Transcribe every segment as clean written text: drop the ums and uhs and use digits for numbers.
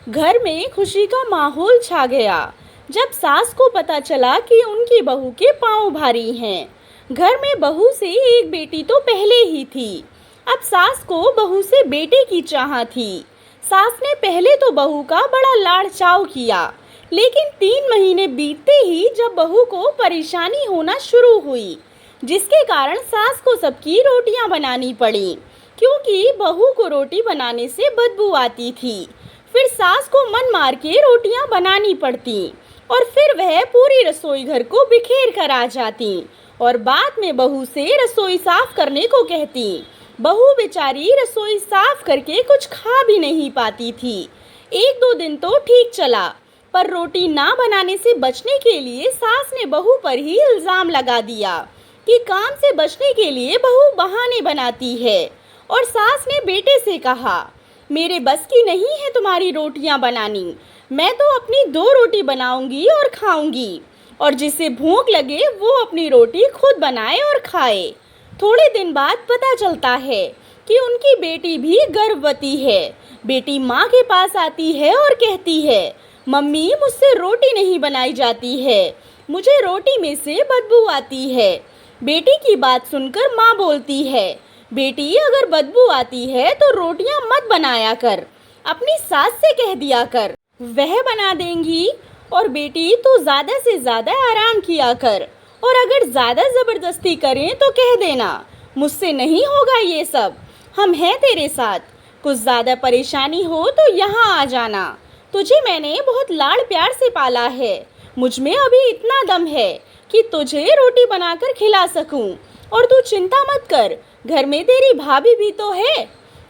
घर में खुशी का माहौल छा गया जब सास को पता चला कि उनकी बहू के पांव भारी हैं। घर में बहू से एक बेटी तो पहले ही थी। अब सास को बहू से बेटे की चाह थी। सास ने पहले तो बहू का बड़ा लाड़ चाव किया, लेकिन 3 महीने बीतते ही जब बहू को परेशानी होना शुरू हुई, जिसके कारण सास को सबकी रोटियां बनानी पड़ी, क्योंकि बहू को रोटी बनाने से बदबू आती थी। फिर सास को मन मार के रोटियां बनानी पड़ती और फिर वह पूरी रसोई घर को बिखेर कर आ जाती और बाद में बहू से रसोई साफ करने को कहती। बहू बेचारी रसोई साफ करके कुछ खा भी नहीं पाती थी। 1-2 दिन तो ठीक चला, पर रोटी ना बनाने से बचने के लिए सास ने बहू पर ही इल्ज़ाम लगा दिया कि काम से बचने के लिए बहू बहाने बनाती है। और सास ने बेटे से कहा, मेरे बस की नहीं है तुम्हारी रोटियां बनानी, मैं तो अपनी 2 रोटी बनाऊंगी और खाऊंगी, और जिसे भूख लगे वो अपनी रोटी खुद बनाए और खाए। थोड़े दिन बाद पता चलता है कि उनकी बेटी भी गर्भवती है। बेटी माँ के पास आती है और कहती है, मम्मी मुझसे रोटी नहीं बनाई जाती है, मुझे रोटी में से बदबू आती है। बेटी की बात सुनकर माँ बोलती है, बेटी अगर बदबू आती है तो रोटियां मत बनाया कर, अपनी सास से कह दिया कर, वह बना देंगी। और बेटी तो ज़्यादा से ज़्यादा आराम किया कर, और अगर ज़्यादा ज़बरदस्ती करें तो कह देना, मुझसे नहीं होगा ये सब, हम हैं तेरे साथ। कुछ ज़्यादा परेशानी हो तो यहाँ आ जाना, तुझे मैंने बहुत लाड़ प्यार से पाला है, मुझ में अभी इतना दम है कि तुझे रोटी बनाकर खिला सकूं। और तू चिंता मत कर, घर में तेरी भाभी भी तो है।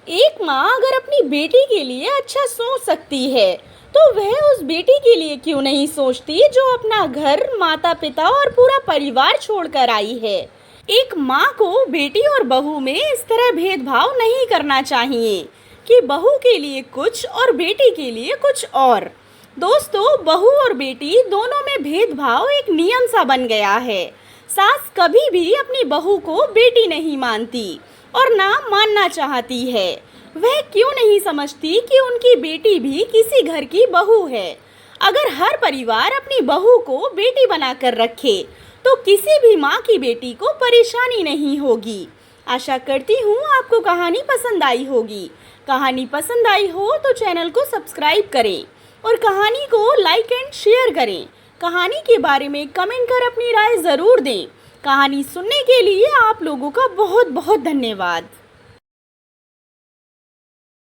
एक माँ अगर अपनी बेटी के लिए अच्छा सोच सकती है तो वह उस बेटी के लिए क्यों नहीं सोचती जो अपना घर, माता पिता और पूरा परिवार छोड़कर आई है। एक माँ को बेटी और बहू में इस तरह भेदभाव नहीं करना चाहिए कि बहू के लिए कुछ और बेटी के लिए कुछ और। दोस्तों, बहू और बेटी दोनों में भेदभाव एक नियम सा बन गया है। सास कभी भी अपनी बहू को बेटी नहीं मानती और ना मानना चाहती है। वह क्यों नहीं समझती कि उनकी बेटी भी किसी घर की बहू है। अगर हर परिवार अपनी बहू को बेटी बनाकर रखे तो किसी भी माँ की बेटी को परेशानी नहीं होगी। आशा करती हूँ आपको कहानी पसंद आई होगी। कहानी पसंद आई हो तो चैनल को सब्सक्राइब करें और कहानी को लाइक एंड शेयर करें। कहानी के बारे में कमेंट कर अपनी राय ज़रूर दें। कहानी सुनने के लिए आप लोगों का बहुत बहुत धन्यवाद।